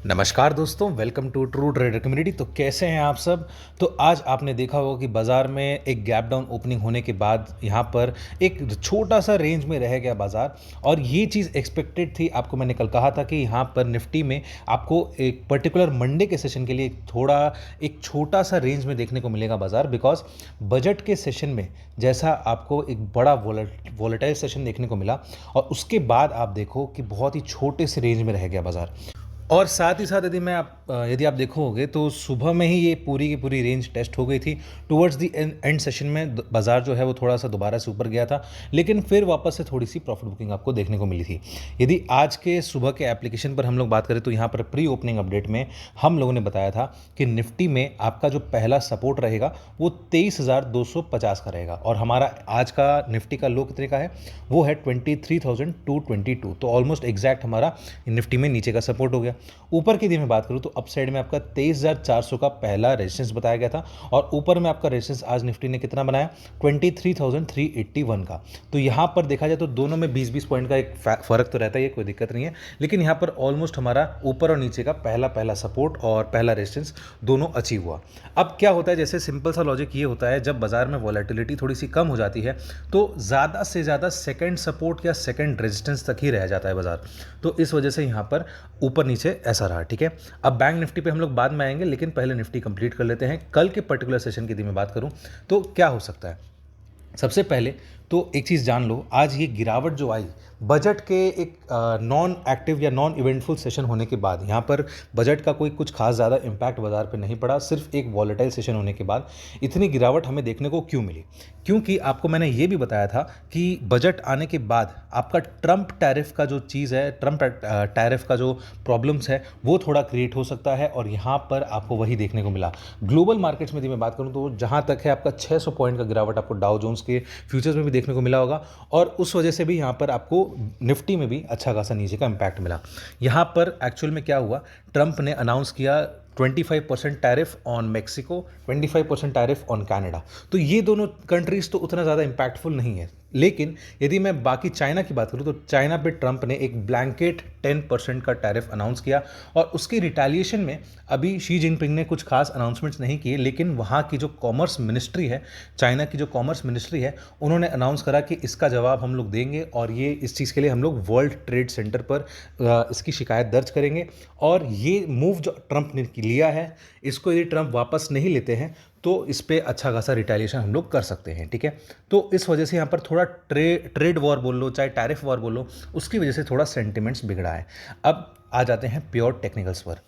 नमस्कार दोस्तों, welcome to true trader community. तो कैसे हैं आप सब। तो आज आपने देखा होगा कि बाज़ार में एक गैप डाउन ओपनिंग होने के बाद यहाँ पर एक छोटा सा रेंज में रह गया बाज़ार, और ये चीज़ एक्सपेक्टेड थी। आपको मैंने कल कहा था कि यहाँ पर निफ्टी में आपको एक पर्टिकुलर मंडे के सेशन के लिए एक छोटा सा रेंज में देखने को मिलेगा बाज़ार, बिकॉज बजट के सेशन में जैसा आपको एक बड़ा वोलेटाइल सेशन देखने को मिला, और उसके बाद आप देखो कि बहुत ही छोटे से रेंज में रह गया बाज़ार। और साथ ही साथ यदि आप देखोगे तो सुबह में ही ये पूरी की पूरी रेंज टेस्ट हो गई थी। टुवर्ड्स द एंड सेशन में बाज़ार जो है वो थोड़ा सा दोबारा से ऊपर गया था, लेकिन फिर वापस से थोड़ी सी प्रॉफिट बुकिंग आपको देखने को मिली थी। यदि आज के सुबह के एप्लीकेशन पर हम लोग बात करें तो यहाँ पर प्री ओपनिंग अपडेट में हम लोगों ने बताया था कि निफ्टी में आपका जो पहला सपोर्ट रहेगा वो 23,250 का रहेगा, और हमारा आज का निफ्टी का लो कितने का है, वो है 23,222। तो ऑलमोस्ट एग्जैक्ट हमारा निफ्टी में नीचे का सपोर्ट हो गया। ऊपर की यदि मैं बात करूं तो अप साइड में आपका 23,400 का पहला रेजिस्टेंस बताया गया था, और ऊपर में आपका रेजिस्टेंस आज निफ्टी ने कितना बनाया, 23,381 का। तो यहां पर देखा जाए तो दोनों में 20-20 पॉइंट का एक फर्क तो रहता है, ये कोई दिक्कत नहीं है, लेकिन यहां पर ऑलमोस्ट हमारा ऊपर और नीचे का पहला सपोर्ट और पहला रेजिस्टेंस दोनों अचीव हुआ। अब क्या होता है, जैसे सिंपल सा लॉजिक ये होता है, जब बाजार में वॉलेटिलिटी थोड़ी सी कम हो जाती है तो ज़्यादा से ज़्यादा सेकेंड सपोर्ट या सेकेंड रेजिस्टेंस तक ही रह जाता है बाजार। तो इस वजह से यहाँ पर ऊपर नीचे ऐसा रहा। ठीक है, अब बैंक निफ्टी पे हम लोग बाद में आएंगे, लेकिन पहले निफ्टी कंप्लीट कर लेते हैं। कल के पर्टिकुलर सेशन की यदि मैं बात करूं तो क्या हो सकता है। सबसे पहले तो एक चीज़ जान लो, आज ये गिरावट जो आई बजट के एक नॉन एक्टिव या नॉन इवेंटफुल सेशन होने के बाद, यहाँ पर बजट का कोई कुछ खास ज़्यादा इम्पैक्ट बाजार पे नहीं पड़ा, सिर्फ एक वॉलेटाइल सेशन होने के बाद इतनी गिरावट हमें देखने को क्यों मिली। क्योंकि आपको मैंने ये भी बताया था कि बजट आने के बाद आपका ट्रंप टैरिफ का जो चीज़ है, ट्रंप टैरिफ का जो प्रॉब्लम्स है वो थोड़ा क्रिएट हो सकता है, और यहाँ पर आपको वही देखने को मिला। ग्लोबल मार्केट्स में यदि मैं बात करूँ तो जहाँ तक है आपका 600 पॉइंट का गिरावट आपको डाउ जोन्स के फ्यूचर्स में भी देखने को मिला होगा, और उस वजह से भी यहाँ पर आपको निफ्टी में भी अच्छा खासा नीचे का इम्पैक्ट मिला। यहाँ पर एक्चुअल में क्या हुआ, ट्रंप ने अनाउंस किया 25% tariff on Mexico, 25% tariff on Canada. तो ये दोनों कंट्रीज तो उतना ज़्यादा इम्पैक्टफुल नहीं है, लेकिन यदि मैं बाकी चाइना की बात करूं तो चाइना पे ट्रंप ने एक ब्लैंकेट 10% का टैरिफ अनाउंस किया, और उसकी रिटेलिएशन में अभी शी जिनपिंग ने कुछ खास अनाउंसमेंट्स नहीं किए, लेकिन वहाँ की जो कॉमर्स मिनिस्ट्री है, चाइना की जो कॉमर्स मिनिस्ट्री है, उन्होंने अनाउंस करा कि इसका जवाब हम लोग देंगे, और ये इस चीज़ के लिए हम लोग वर्ल्ड ट्रेड सेंटर पर इसकी शिकायत दर्ज करेंगे। और ये मूव जो ट्रंप ने लिया है, इसको यदि ट्रंप वापस नहीं लेते हैं तो इस पर अच्छा खासा रिटेलिएशन हम लोग कर सकते हैं। ठीक है, तो इस वजह से यहाँ पर थोड़ा ट्रेड वॉर बोल लो, चाहे टैरिफ वॉर बोल लो, उसकी वजह से थोड़ा सेंटिमेंट्स बिगड़ा है। अब आ जाते हैं प्योर टेक्निकल्स पर।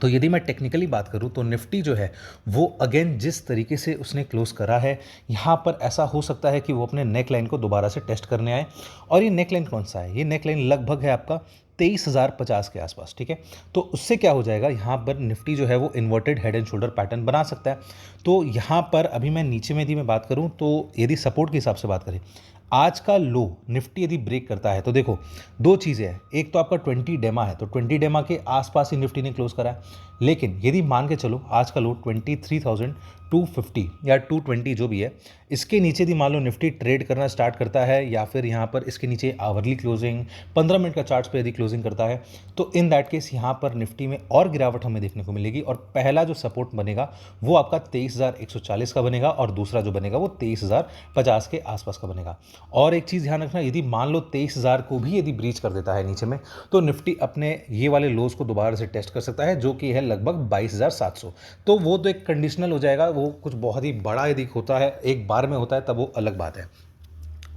तो यदि मैं टेक्निकली बात करूं तो निफ्टी जो है वो अगेन जिस तरीके से उसने क्लोज करा है, यहाँ पर ऐसा हो सकता है कि वो अपने नेक लाइन को दोबारा से टेस्ट करने आए। और ये नेक लाइन कौन सा है, ये नेक लाइन लगभग है आपका 23,050 के आसपास। ठीक है, तो उससे क्या हो जाएगा, यहाँ पर निफ्टी जो है वो inverted head and shoulder pattern बना सकता है। तो यहाँ पर अभी मैं नीचे में यदि मैं बात करूँ तो यदि सपोर्ट के हिसाब से बात करें, आज का लो निफ्टी यदि ब्रेक करता है तो देखो दो चीज़ें हैं, एक तो आपका 20 डेमा है, तो 20 डेमा के आसपास ही निफ्टी ने क्लोज करा है। लेकिन यदि मान के चलो आज का लो 23,250 या 220 जो भी है, इसके नीचे यदि मान लो निफ्टी ट्रेड करना स्टार्ट करता है, या फिर यहाँ पर इसके नीचे आवरली क्लोजिंग 15 मिनट का चार्ट्स पे यदि क्लोजिंग करता है, तो इन दैट केस यहाँ पर निफ्टी में और गिरावट हमें देखने को मिलेगी, और पहला जो सपोर्ट बनेगा वो आपका 23,140 का बनेगा, और दूसरा जो बनेगा वो 23,050 के आसपास का बनेगा। और एक चीज़ ध्यान रखना, यदि मान लो 23,000 को भी यदि ब्रीच कर देता है नीचे में, तो निफ्टी अपने ये वाले लोज को दोबारा से टेस्ट कर सकता है, जो कि है लगभग 22,700। तो वो तो एक कंडीशनल हो जाएगा, वो कुछ बहुत ही बड़ा यदि होता है, एक बार में होता है, तब वो अलग बात है।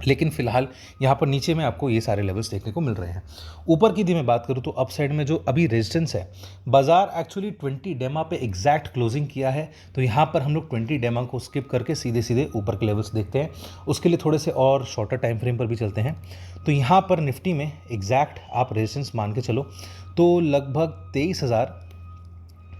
लेकिन फिलहाल यहाँ पर नीचे में आपको ये सारे लेवल्स देखने को मिल रहे हैं। ऊपर की यदि मैं बात करूँ तो अप साइड में जो अभी रेजिस्टेंस है, बाजार एक्चुअली 20 डेमा पे एग्जैक्ट क्लोजिंग किया है, तो यहाँ पर हम लोग 20 डेमा को स्किप करके सीधे सीधे ऊपर के लेवल्स देखते हैं। उसके लिए थोड़े से और शॉर्टर टाइम फ्रेम पर भी चलते हैं। तो यहाँ पर निफ्टी में एग्जैक्ट आप रेजिस्टेंस मान के चलो तो लगभग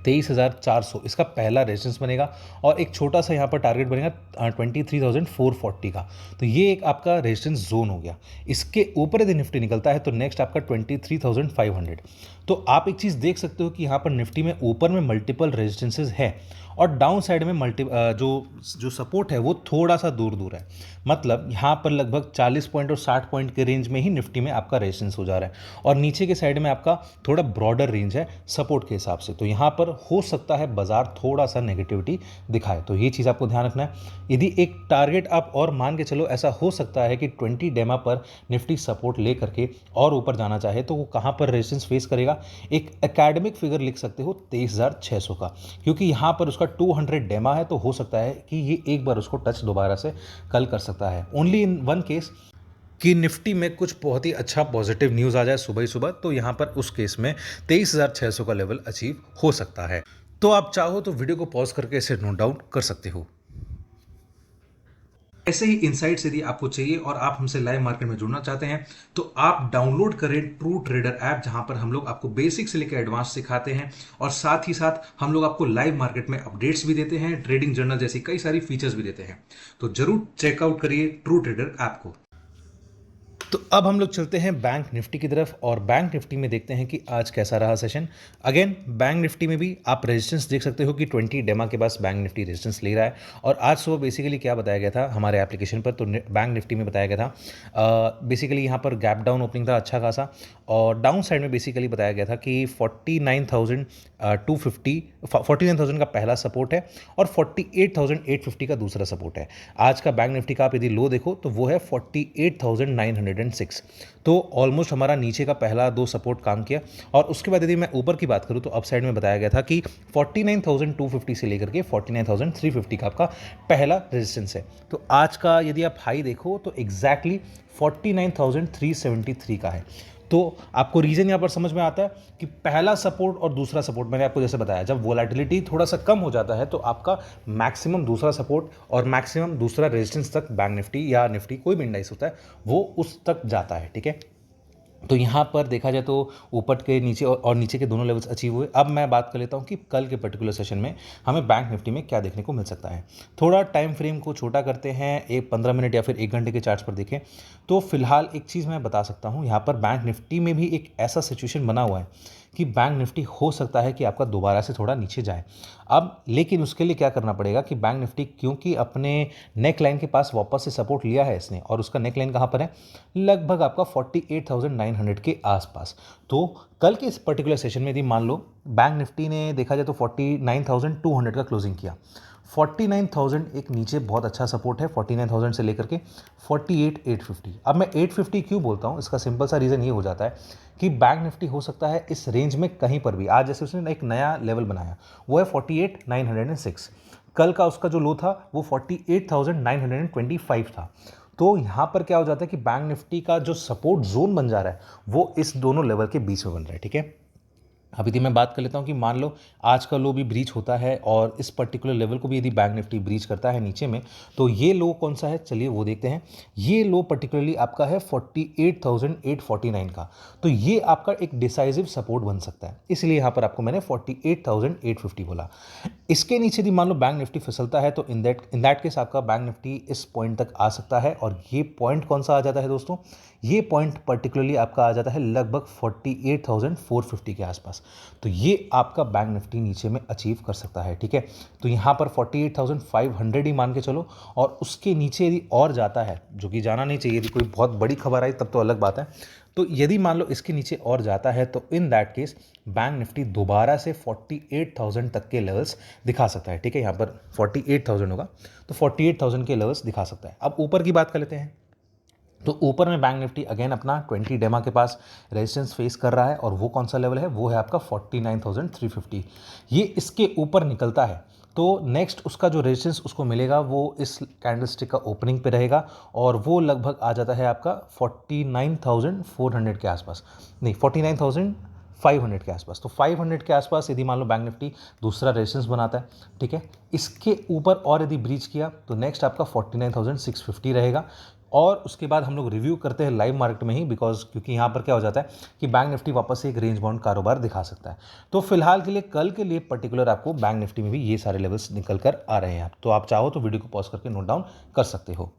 23,400 इसका पहला रेजिस्टेंस बनेगा और एक छोटा सा यहाँ पर टारगेट बनेगा 23,440 का। तो ये एक आपका रेजिस्टेंस जोन हो गया। इसके ऊपर यदि निफ्टी निकलता है तो नेक्स्ट आपका 23,500। तो आप एक चीज़ देख सकते हो कि यहाँ पर निफ्टी में ऊपर में मल्टीपल रेजिस्टेंसेज है और डाउन साइड में जो जो सपोर्ट है वो थोड़ा सा दूर दूर है। मतलब यहाँ पर लगभग 40 पॉइंट और 60 पॉइंट के रेंज में ही निफ्टी में आपका रेजिस्टेंस हो जा रहा है और नीचे के साइड में आपका थोड़ा ब्रॉडर रेंज है सपोर्ट के हिसाब से। तो यहाँ पर हो सकता है बाजार थोड़ा सा नेगेटिविटी दिखाए, तो ये चीज़ आपको ध्यान रखना है। यदि एक टारगेट आप और मान के चलो, ऐसा हो सकता है कि 20 डेमा पर निफ्टी सपोर्ट ले करके और ऊपर जाना चाहे तो वो कहाँ पर रेजिस्टेंस फेस करेगा। एक एकेडमिक फिगर लिख सकते हो 23,600 का, क्योंकि यहाँ पर उसका 200 डेमा है, तो हो सकता है कि ये एक बार उसको टच दोबारा से कल कर सकता है। ओनली इन वन केस कि निफ्टी में कुछ बहुत ही अच्छा पॉजिटिव न्यूज़ आ जाए सुबह ही सुबह, तो यहाँ पर उस केस में 23,600 का लेवल अचीव हो सकता है। तो आप चाहो तो वीडियो को पॉज करके इसे नोट डाउन कर सकते हो। ऐसे ही इनसाइट्स यदि आपको चाहिए और आप हमसे लाइव मार्केट में जुड़ना चाहते हैं तो आप डाउनलोड करें ट्रू ट्रेडर ऐप, जहां पर हम लोग आपको बेसिक से लेकर एडवांस सिखाते हैं और साथ ही साथ हम लोग आपको लाइव मार्केट में अपडेट्स भी देते हैं, ट्रेडिंग जर्नल जैसी कई सारी फीचर्स भी देते हैं। तो जरूर चेकआउट करिए ट्रू ट्रेडर ऐप को। तो अब हम लोग चलते हैं बैंक निफ्टी की तरफ और बैंक निफ्टी में देखते हैं कि आज कैसा रहा सेशन। अगेन बैंक निफ्टी में भी आप रेजिस्टेंस देख सकते हो कि 20 डेमा के पास बैंक निफ्टी रेजिस्टेंस ले रहा है। और आज सुबह बेसिकली क्या बताया गया था हमारे एप्लीकेशन पर, तो बैंक निफ्टी में बताया गया था बेसिकली यहाँ पर गैप डाउन ओपनिंग था अच्छा खासा, और डाउन साइड में बेसिकली बताया गया था कि 49,000 का पहला सपोर्ट है और 48,850 का दूसरा सपोर्ट है। आज का बैंक निफ्टी का आप यदि लो देखो तो वो है 48,906। तो ऑलमोस्ट हमारा नीचे का पहला दो सपोर्ट काम किया। और उसके बाद यदि मैं ऊपर की बात करूं तो अप साइड में बताया गया था कि 49,250 से लेकर के 49,350 का आपका पहला रेजिस्टेंस है। तो आज का यदि आप हाई देखो तो एग्जैक्टली 49,373 का है। तो आपको रीजन यहाँ पर समझ में आता है कि पहला सपोर्ट और दूसरा सपोर्ट, मैंने आपको जैसे बताया, जब वोलेटिलिटी थोड़ा सा कम हो जाता है तो आपका मैक्सिमम दूसरा सपोर्ट और मैक्सिमम दूसरा रेजिस्टेंस तक बैंक निफ्टी या निफ्टी कोई भी इंडेक्स होता है वो उस तक जाता है। ठीक है, तो यहाँ पर देखा जाए तो ऊपर के नीचे और नीचे के दोनों लेवल्स अचीव हुए। अब मैं बात कर लेता हूँ कि कल के पर्टिकुलर सेशन में हमें बैंक निफ्टी में क्या देखने को मिल सकता है। थोड़ा टाइम फ्रेम को छोटा करते हैं, एक 15 मिनट या फिर 1 घंटे के चार्ट्स पर देखें तो फिलहाल एक चीज़ मैं बता सकता हूँ, यहाँ पर बैंक निफ्टी में भी एक ऐसा सिचुएशन बना हुआ है कि बैंक निफ्टी हो सकता है कि आपका दोबारा से थोड़ा नीचे जाए। अब लेकिन उसके लिए क्या करना पड़ेगा कि बैंक निफ्टी क्योंकि अपने नेक लाइन के पास वापस से सपोर्ट लिया है इसने, और उसका नेक लाइन कहाँ पर है, लगभग आपका 48,900 के आसपास। तो कल के इस पर्टिकुलर सेशन में यदि मान लो बैंक निफ्टी ने देखा जाए तो 49,200 का क्लोजिंग किया। 49,000 एक नीचे बहुत अच्छा सपोर्ट है, 49,000 से लेकर के 48,850। अब मैं 850 क्यों बोलता हूँ, इसका सिंपल सा रीज़न ये हो जाता है कि बैंक निफ्टी हो सकता है इस रेंज में कहीं पर भी, आज जैसे उसने एक नया लेवल बनाया वो है 48,906, कल का उसका जो लो था वो 48,925 था। तो यहाँ पर क्या हो जाता है कि बैंक निफ्टी का जो सपोर्ट जोन बन जा रहा है वो इस दोनों लेवल के बीच में बन रहा है। ठीक है, अब यदि मैं बात कर लेता हूँ कि मान लो आज का लो भी ब्रीच होता है और इस पर्टिकुलर लेवल को भी यदि बैंक निफ्टी ब्रीच करता है नीचे में, तो ये लो कौन सा है, चलिए वो देखते हैं। ये लो पर्टिकुलरली आपका है 48,849 का। तो ये आपका एक डिसाइसिव सपोर्ट बन सकता है, इसलिए यहाँ पर आपको मैंने 48,850 बोला। इसके नीचे यदि मान लो बैंक निफ्टी फिसलता है तो इन दैट केस आपका बैंक निफ्टी इस पॉइंट तक आ सकता है। और ये पॉइंट कौन सा आ जाता है दोस्तों, ये पॉइंट पर्टिकुलरली आपका आ जाता है लगभग 48,450 के आसपास। तो ये आपका बैंक निफ्टी नीचे में अचीव कर सकता है। ठीक है, तो यहाँ पर 48,500 ही मान के चलो, और उसके नीचे यदि और जाता है, जो कि जाना नहीं चाहिए, यदि कोई बहुत बड़ी खबर आई तब तो अलग बात है, तो यदि मान लो इसके नीचे और जाता है तो in that case bank Nifty दोबारा से 48,000 तक के लेवल्स दिखा सकता है। ठीक है, यहाँ पर 48,000 होगा तो 48,000 के लेवल्स दिखा सकता है। अब ऊपर की बात कर लेते हैं, तो ऊपर में बैंक निफ्टी अगेन अपना 20 डेमा के पास रेजिस्टेंस फेस कर रहा है, और वो कौन सा लेवल है, वो है आपका 49,350। ये इसके ऊपर निकलता है तो नेक्स्ट उसका जो रेजिस्टेंस उसको मिलेगा वो इस कैंडलस्टिक का ओपनिंग पे रहेगा, और वो लगभग आ जाता है आपका 49,400 के आसपास, नहीं 49,500 के आसपास। तो 500 के आसपास यदि मान लो बैंक निफ्टी दूसरा रेजिस्टेंस बनाता है, ठीक है, इसके ऊपर और यदि ब्रीच किया तो नेक्स्ट आपका 49,650 रहेगा। और उसके बाद हम लोग रिव्यू करते हैं लाइव मार्केट में ही, बिकॉज क्योंकि यहाँ पर क्या हो जाता है कि बैंक निफ्टी वापस से एक रेंज बाउंड कारोबार दिखा सकता है। तो फिलहाल के लिए कल के लिए पर्टिकुलर आपको बैंक निफ्टी में भी ये सारे लेवल्स निकल कर आ रहे हैं। तो आप चाहो तो वीडियो को पॉज करके नोट डाउन कर सकते हो।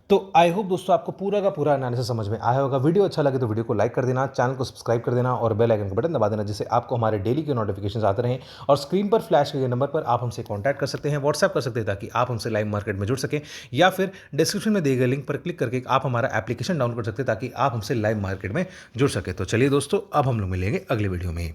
तो आई होप दोस्तों आपको पूरा का पूरा एनालिसिस समझ में आया होगा। वीडियो अच्छा लगे तो वीडियो को लाइक कर देना, चैनल को सब्सक्राइब कर देना और बेल आइकन का बटन दबा देना, जिससे आपको हमारे डेली के नोटिफिकेशंस आते रहें। और स्क्रीन पर फ्लैश किए गए नंबर पर आप हमसे कांटेक्ट कर सकते हैं, व्हाट्सएप कर सकते हैं, ताकि आप हमसे लाइव मार्केट में जुड़ सकें, या फिर डिस्क्रिप्शन में दिए गए लिंक पर क्लिक करके आप हमारा एप्लीकेशन डाउनलोड कर सकते हैं, ताकि आप हमसे लाइव मार्केट में जुड़ सके। तो चलिए दोस्तों, अब हम लोग मिलेंगे अगले वीडियो में।